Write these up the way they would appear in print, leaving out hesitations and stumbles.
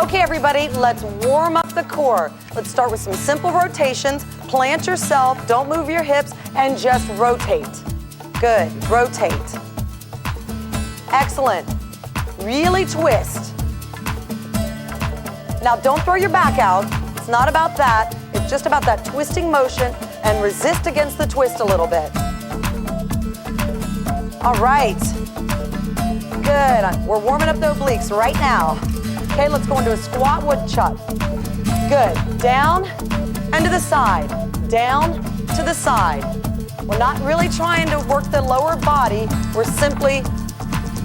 Okay, everybody, let's warm up the core. Let's start with some simple rotations. Plant yourself, don't move your hips, and just rotate. Good, rotate. Excellent. Really twist. Now, don't throw your back out. It's not about that. It's just about that twisting motion, and resist against the twist a little bit. All right. Good. We're warming up the obliques right now. Okay, let's go into a squat wood chop. Good. Down and to the side. Down to the side. We're not really trying to work the lower body. We're simply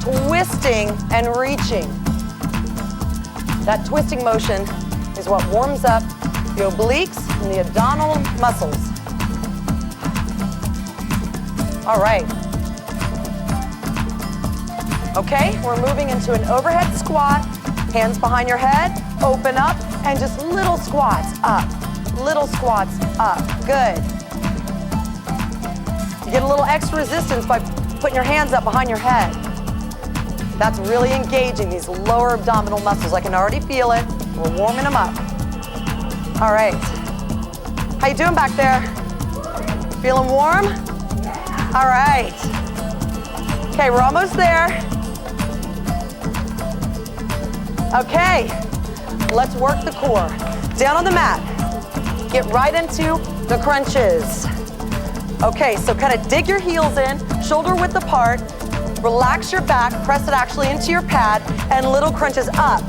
twisting and reaching. That twisting motion is what warms up the obliques and the abdominal muscles. All right. Okay, we're moving into an overhead squat. Hands behind your head, open up, and just little squats up. Little squats up. Good. You get a little extra resistance by putting your hands up behind your head. That's really engaging these lower abdominal muscles. I can already feel it. We're warming them up. All right. How you doing back there? Feeling warm? All right. Okay, we're almost there. Okay, let's work the core. Down on the mat. Get right into the crunches. Okay, so kind of dig your heels in, shoulder width apart, relax your back, press it actually into your pad, and little crunches up,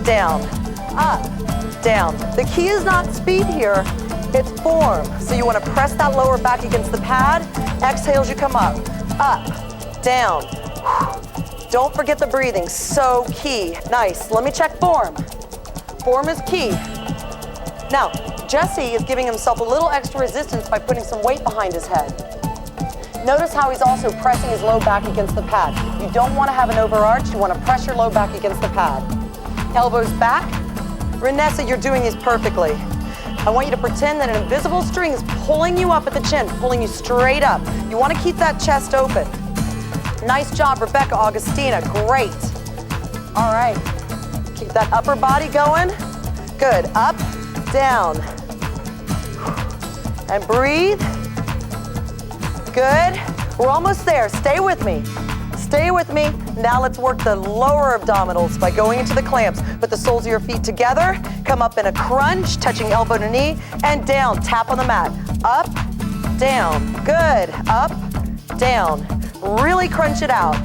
down, down. The key is not speed here, it's form. So you want to press that lower back against the pad, exhale as you come up, down. Don't forget the breathing, so key. Nice, let me check form. Form is key. Now, Jesse is giving himself a little extra resistance by putting some weight behind his head. Notice how he's also pressing his low back against the pad. You don't want to have an overarch, you want to press your low back against the pad. Elbows back. Renessa, you're doing these perfectly. I want you to pretend that an invisible string is pulling you up at the chin, pulling you straight up. You want to keep that chest open. Nice job, Rebecca, Augustina, great. All right, keep that upper body going. Good, up, down. And breathe. Good, we're almost there, stay with me. Stay with me. Now let's work the lower abdominals by going into the clamps. Put the soles of your feet together, come up in a crunch, touching elbow to knee, and down, tap on the mat. Up, down, good, up, down. Really crunch it out.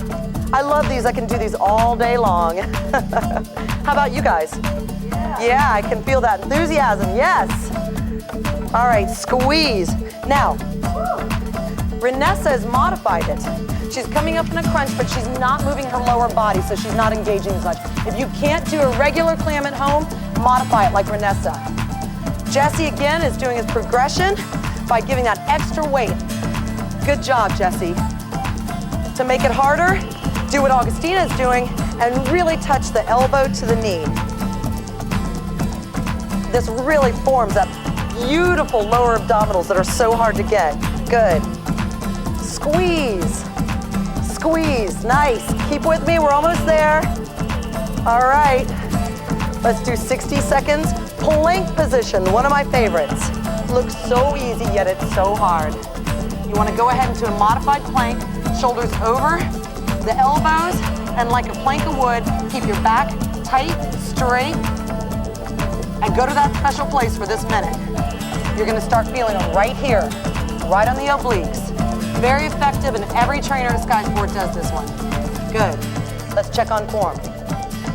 I love these, I can do these all day long. How about you guys? Yeah, I can feel that enthusiasm, yes. All right, squeeze. Now, Renessa has modified it. She's coming up in a crunch, but she's not moving her lower body, so she's not engaging as much. If you can't do a regular clam at home, modify it like Renessa. Jesse, again, is doing his progression by giving that extra weight. Good job, Jesse. To make it harder, do what Augustina is doing and really touch the elbow to the knee. This really forms that beautiful lower abdominals that are so hard to get. Good. Squeeze. Squeeze. Nice. Keep with me. We're almost there. All right. Let's do 60 seconds. Plank position. One of my favorites. Looks so easy, yet it's so hard. You want to go ahead into a modified plank. Shoulders over the elbows, and like a plank of wood, keep your back tight, straight, and go to that special place for this minute. You're going to start feeling them right here, right on the obliques. Very effective, and every trainer at Sky Sport does this one. Good. Let's check on form.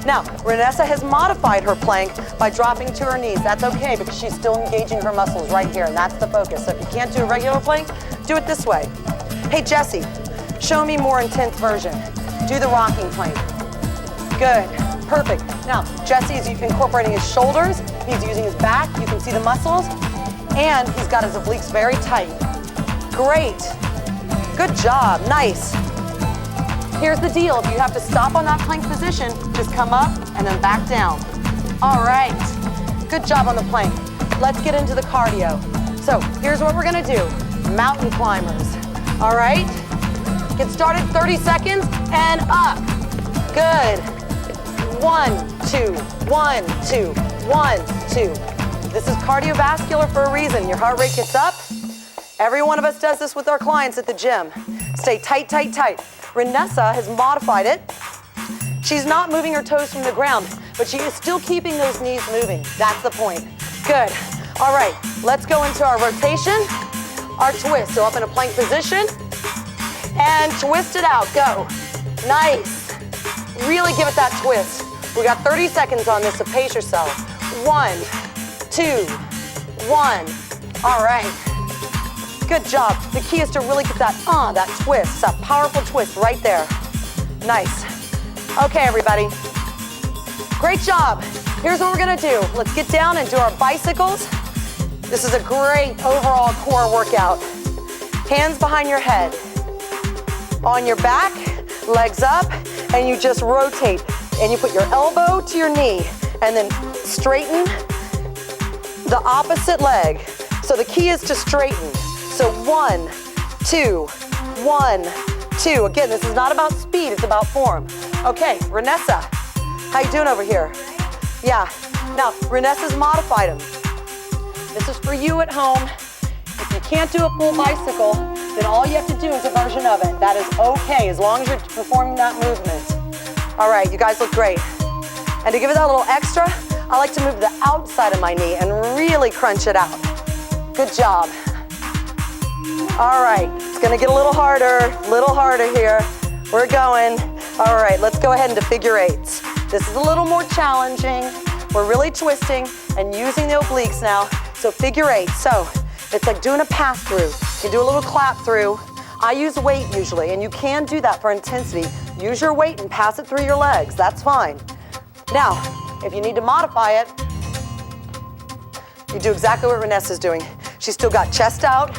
Now, Renessa has modified her plank by dropping to her knees. That's okay because she's still engaging her muscles right here, and that's the focus. So if you can't do a regular plank, do it this way. Hey, Jesse, show me more intense version. Do the rocking plank. Good, perfect. Now, Jesse is incorporating his shoulders. He's using his back. You can see the muscles. And he's got his obliques very tight. Great. Good job, nice. Here's the deal. If you have to stop on that plank position, just come up and then back down. All right, good job on the plank. Let's get into the cardio. So here's what we're gonna do. Mountain climbers, all right? Get started, 30 seconds, and up. Good. 1, 2, 1, 2, 1, 2. This is cardiovascular for a reason. Your heart rate gets up. Every one of us does this with our clients at the gym. Stay tight, tight, tight. Renessa has modified it. She's not moving her toes from the ground, but she is still keeping those knees moving. That's the point. Good. All right, let's go into our rotation, our twist. So up in a plank position, and twist it out. Go. Nice. Really give it that twist. We got 30 seconds on this, so pace yourself. 1, 2, 1. All right. Good job. The key is to really get that twist, that powerful twist right there. Nice. Okay, everybody. Great job. Here's what we're gonna do. Let's get down and do our bicycles. This is a great overall core workout. Hands behind your head. On your back, legs up, and you just rotate. And you put your elbow to your knee, and then straighten the opposite leg. So the key is to straighten. So 1, 2, 1, 2. Again, this is not about speed, it's about form. Okay, Renessa, how you doing over here? Yeah, now Renessa's modified them. This is for you at home. If you can't do a full bicycle, then all you have to do is a version of it. That is okay, as long as you're performing that movement. All right, you guys look great. And to give it that little extra, I like to move the outside of my knee and really crunch it out. Good job. All right, it's gonna get a little harder here. We're going. All right, let's go ahead into figure eights. This is a little more challenging. We're really twisting and using the obliques now. So figure eight. So it's like doing a pass through. You do a little clap through. I use weight usually, and you can do that for intensity. Use your weight and pass it through your legs. That's fine. Now, if you need to modify it, you do exactly what Renessa's doing. She's still got chest out,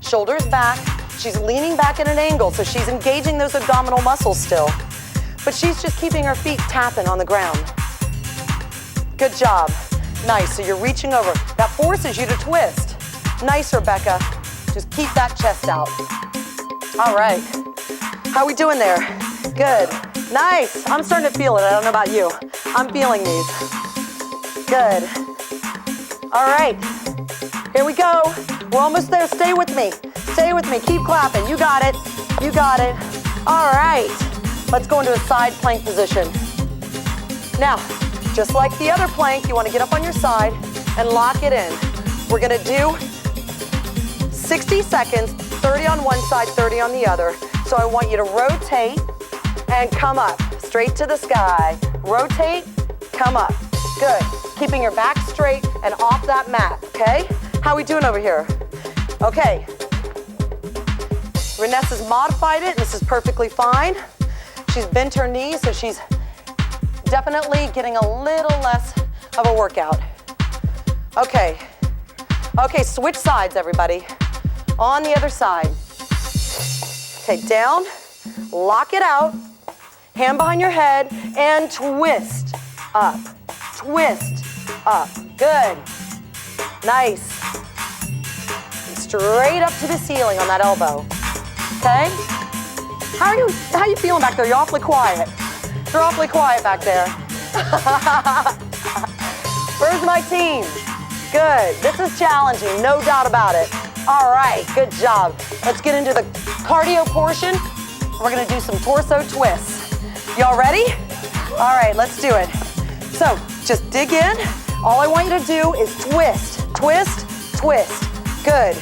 shoulders back. She's leaning back at an angle, so she's engaging those abdominal muscles still. But she's just keeping her feet tapping on the ground. Good job. Nice, so you're reaching over. That forces you to twist. Nice, Rebecca. Just keep that chest out. All right. How we doing there? Good. Nice. I'm starting to feel it. I don't know about you. I'm feeling these. Good. All right. Here we go. We're almost there. Stay with me. Stay with me. Keep clapping. You got it. You got it. All right. Let's go into a side plank position. Now, just like the other plank, you want to get up on your side and lock it in. We're going to do 60 seconds, 30 on one side, 30 on the other. So I want you to rotate and come up, straight to the sky. Rotate, come up. Good. Keeping your back straight and off that mat, okay? How we doing over here? Okay. Renessa's modified it. This is perfectly fine. She's bent her knees, so she's definitely getting a little less of a workout. Okay. Okay, switch sides, everybody. On the other side. Okay, down, lock it out, hand behind your head, and twist up. Twist up. Good. Nice. And straight up to the ceiling on that elbow. Okay? How are you feeling back there? You're awfully quiet. You're awfully quiet back there. Where's my team? Good. This is challenging, no doubt about it. All right, good job. Let's get into the cardio portion. We're gonna do some torso twists. Y'all ready? All right, let's do it. So just dig in. All I want you to do is twist, twist, twist. Good.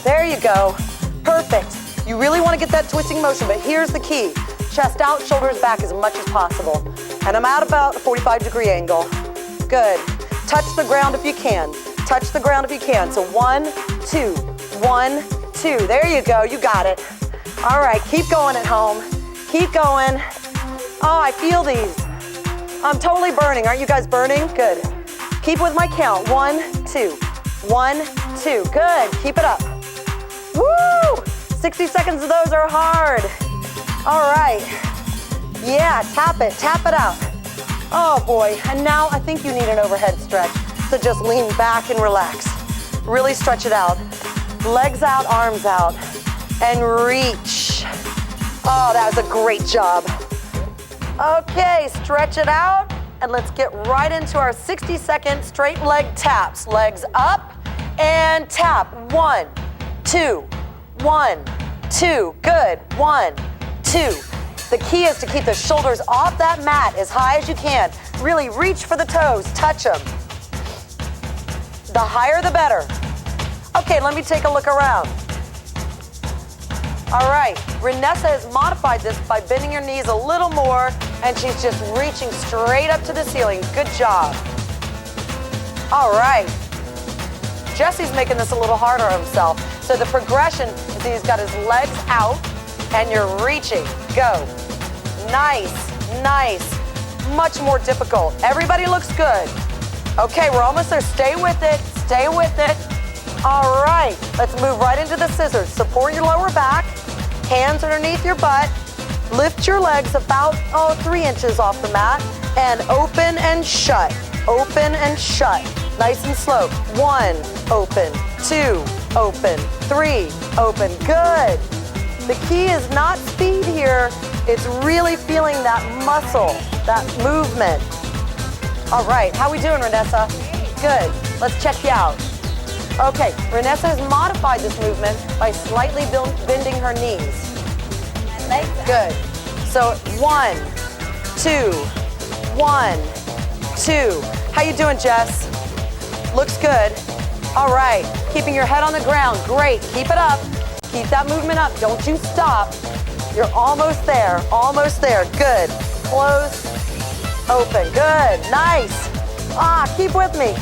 There you go. Perfect. You really want to get that twisting motion, but here's the key. Chest out, shoulders back as much as possible. And I'm at about a 45-degree angle. Good. Touch the ground if you can. Touch the ground if you can. So 1, 2, 1, 2. There you go. You got it. All right. Keep going at home. Keep going. Oh, I feel these. I'm totally burning. Aren't you guys burning? Good. Keep with my count. 1, 2. 1, 2. Good. Keep it up. Woo! 60 seconds of those are hard. All right. Yeah, tap it out. Oh boy, and now I think you need an overhead stretch. So just lean back and relax. Really stretch it out. Legs out, arms out, and reach. Oh, that was a great job. Okay, stretch it out. and let's get right into our 60-second straight leg taps. Legs up and tap. 1, 2, 1, 2. Good. 1, 2. The key is to keep the shoulders off that mat as high as you can. Really reach for the toes, touch them. The higher the better. Okay, let me take a look around. All right, Renessa has modified this by bending her knees a little more, and she's just reaching straight up to the ceiling. Good job. All right. Jesse's making this a little harder on himself. So the progression is he's got his legs out, and you're reaching. Go. Nice, nice. Much more difficult. Everybody looks good. Okay, we're almost there. Stay with it. Stay with it. All right, let's move right into the scissors. Support your lower back, hands underneath your butt. Lift your legs about 3 inches off the mat and open and shut. Open and shut. Nice and slow. 1, open. 2, open. 3, open. Good. The key is not speed here. It's really feeling that muscle, that movement. All right, how we doing, Renessa? Good. Let's check you out. Okay, Renessa has modified this movement by slightly bending her knees. Good. So 1, 2, 1, 2. How you doing, Jess? Looks good. All right, keeping your head on the ground. Great, keep it up. Keep that movement up. Don't you stop. You're almost there, almost there. Good. Close, open. Good, nice. Keep with me.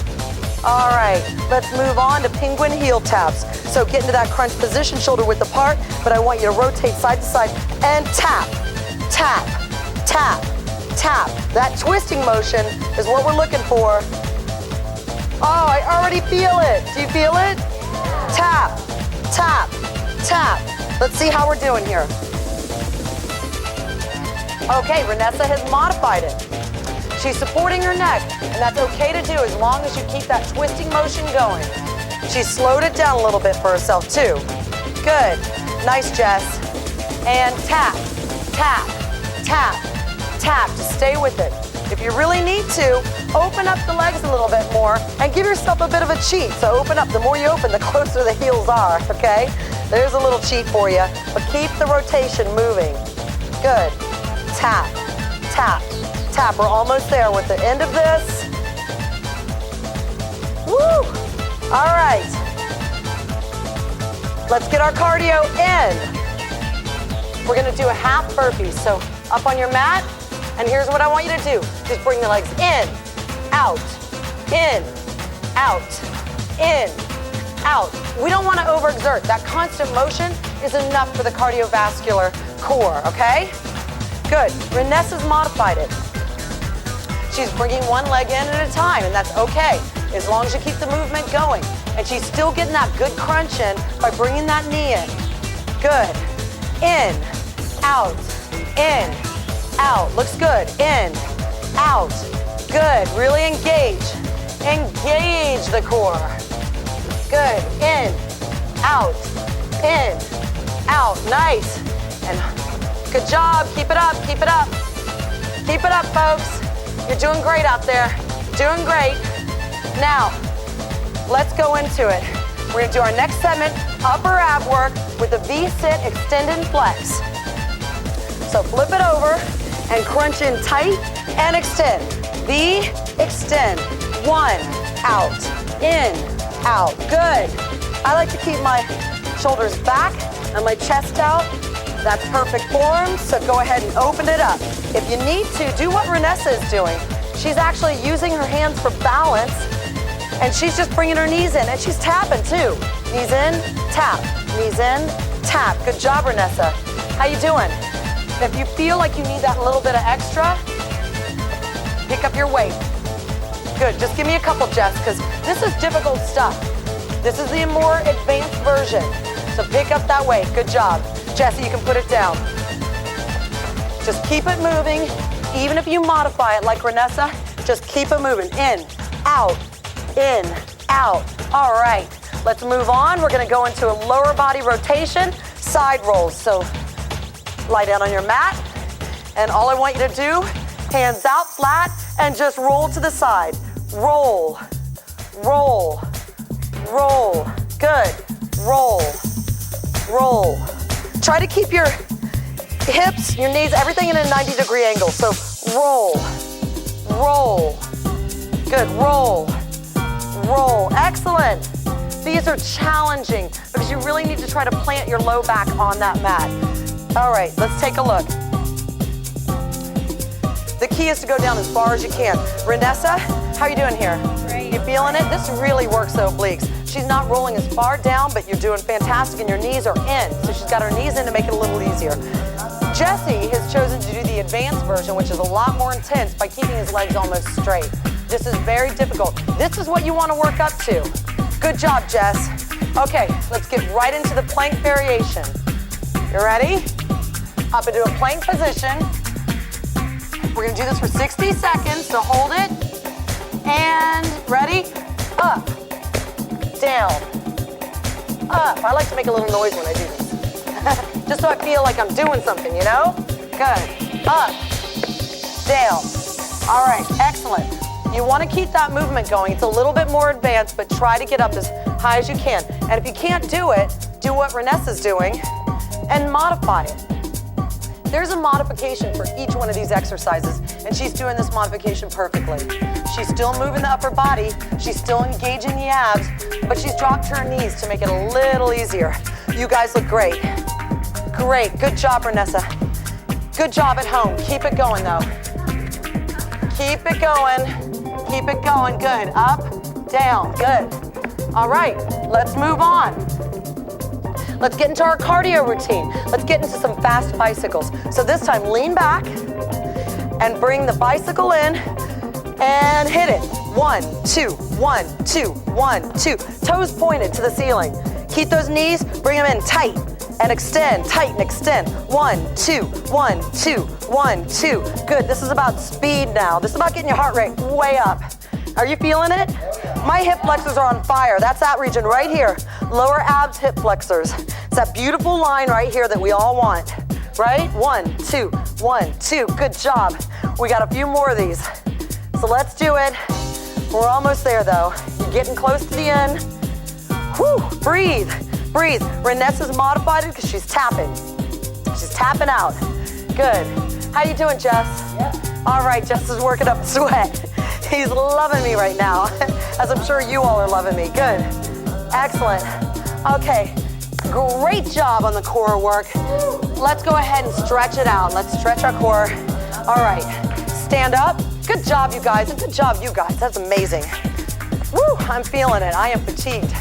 All right, let's move on to penguin heel taps. So get into that crunch position, shoulder width apart, but I want you to rotate side to side and tap, tap, tap, tap. That twisting motion is what we're looking for. Oh, I already feel it. Do you feel it? Tap, tap, tap. Let's see how we're doing here. Okay, Renessa has modified it. She's supporting her neck, and that's okay to do as long as you keep that twisting motion going. She's slowed it down a little bit for herself too. Good. Nice, Jess. And tap, tap, tap, tap. Just stay with it. If you really need to, open up the legs a little bit more and give yourself a bit of a cheat. So open up. The more you open, the closer the heels are, okay? There's a little cheat for you, but keep the rotation moving. Good. Tap, tap, tap. We're almost there with the end of this. Woo! All right. Let's get our cardio in. We're gonna do a half burpee. So up on your mat, and here's what I want you to do. Just bring the legs in, out, in, out, in, out. We don't want to overexert. That constant motion is enough for the cardiovascular core, okay? Good. Renessa's modified it. She's bringing one leg in at a time, and that's okay, as long as you keep the movement going. And she's still getting that good crunch in by bringing that knee in. Good. In, out, in, out. Looks good. In, out. Good. Really engage. Engage the core. Good. In, out, in, out. Nice. And good job. Keep it up. Keep it up. Keep it up, folks. You're doing great out there. Doing great. Now, let's go into it. We're going to do our next segment, upper ab work with a V-sit, extend and flex. So flip it over and crunch in tight and extend. V, extend. 1, out, in, out. Good. I like to keep my shoulders back and my chest out. That's perfect form, so go ahead and open it up. If you need to, do what Renessa is doing. She's actually using her hands for balance, and she's just bringing her knees in, and she's tapping too. Knees in, tap. Knees in, tap. Good job, Renessa. How you doing? If you feel like you need that little bit of extra, pick up your weight. Good, just give me a couple, Jess, because this is difficult stuff. This is the more advanced version, so pick up that weight. Good job. Jessie, you can put it down. Just keep it moving. Even if you modify it like Renessa, just keep it moving. In, out, in, out. All right, let's move on. We're gonna go into a lower body rotation, side rolls. So lie down on your mat, and all I want you to do Hands out flat and just roll to the side. Roll, roll, roll. Good. Roll, roll. Try to keep your hips, your knees, everything in a 90-degree angle. So roll, roll. Good. Roll, roll. Excellent. These are challenging because you really need to try to plant your low back on that mat. All right, let's take a look. The key is to go down as far as you can. Renessa, how are you doing here? Great. You feeling it? This really works the obliques. She's not rolling as far down, but you're doing fantastic and your knees are in. So she's got her knees in to make it a little easier. Jesse has chosen to do the advanced version, which is a lot more intense by keeping his legs almost straight. This is very difficult. This is what you want to work up to. Good job, Jess. Okay, let's get right into the plank variation. You ready? Up into a plank position. We're gonna do this for 60 seconds, so hold it. And ready? Up, down, up. I like to make a little noise when I do this. Just so I feel like I'm doing something, you know? Good. Up, down. All right, excellent. You want to keep that movement going. It's a little bit more advanced, but try to get up as high as you can. And if you can't do it, do what Renessa's doing and modify it. There's a modification for each one of these exercises, and she's doing this modification perfectly. She's still moving the upper body, she's still engaging the abs, but she's dropped her knees to make it a little easier. You guys look great. Great, good job, Renessa. Good job at home. Keep it going, though. Keep it going. Keep it going, good. Up, down, good. All right, let's move on. Let's get into our cardio routine. Let's get into some fast bicycles. So this time, lean back and bring the bicycle in and hit it. 1, 2, 1, 2, 1, 2. Toes pointed to the ceiling. Keep those knees, bring them in tight and extend, tight and extend. 1, 2, 1, 2, 1, 2. Good, this is about speed now. This is about getting your heart rate way up. Are you feeling it? My hip flexors are on fire. That's that region right here. Lower abs, hip flexors. It's that beautiful line right here that we all want, right? 1, 2, 1, 2. Good job. We got a few more of these. So let's do it. We're almost there though. You're getting close to the end. Whew, breathe, breathe. Renessa's modified it because she's tapping. She's tapping out. Good. How you doing, Jess? Yep. All right, Jess is working up a sweat. He's loving me right now, as I'm sure you all are loving me. Good. Excellent. Okay. Great job on the core work. Let's go ahead and stretch it out. Let's stretch our core. All right. Stand up. Good job, you guys. And good job, you guys. That's amazing. Woo, I'm feeling it. I am fatigued.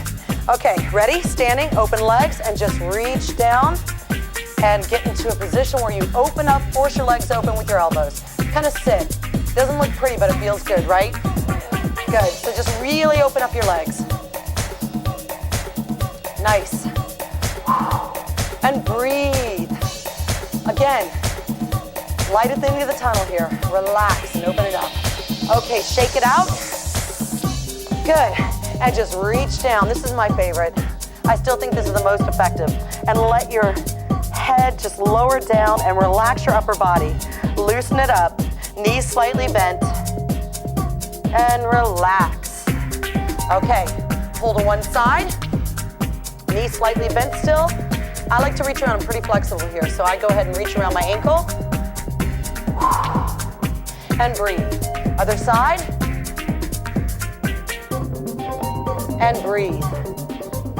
Okay, ready? Standing, open legs, and just reach down and get into a position where you open up, force your legs open with your elbows. Kind of sit. Doesn't look pretty, but it feels good, right? Good. So just really open up your legs. Nice. And breathe. Again, light at the end of the tunnel here. Relax and open it up. Okay, shake it out. Good. And just reach down. This is my favorite. I still think this is the most effective. And let your head just lower down and relax your upper body. Loosen it up. Knees slightly bent. And relax. Okay, pull to one side. Knees slightly bent still. I like to reach around. I'm pretty flexible here, so I go ahead and reach around my ankle. And breathe. Other side. And breathe.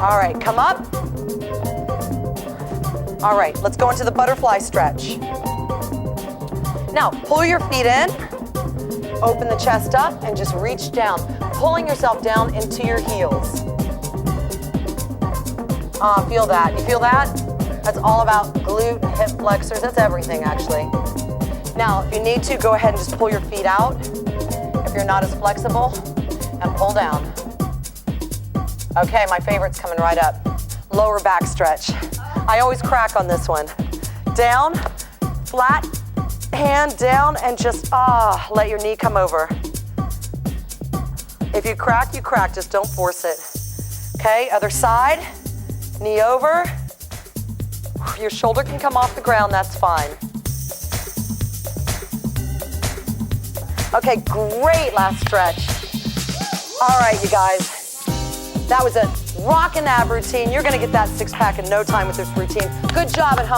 All right, come up. All right, let's go into the butterfly stretch. Now, pull your feet in, open the chest up, and just reach down, pulling yourself down into your heels. Feel that. You feel that? That's all about glute, hip flexors. That's everything, actually. Now, if you need to, go ahead and just pull your feet out if you're not as flexible, and pull down. Okay, my favorite's coming right up. Lower back stretch. I always crack on this one. Down, flat, hand down, and just, let your knee come over. If you crack, just don't force it. Okay, other side, knee over. Your shoulder can come off the ground, that's fine. Okay, great last stretch. All right, you guys. That was a rockin' ab routine. You're gonna get that six-pack in no time with this routine. Good job at home.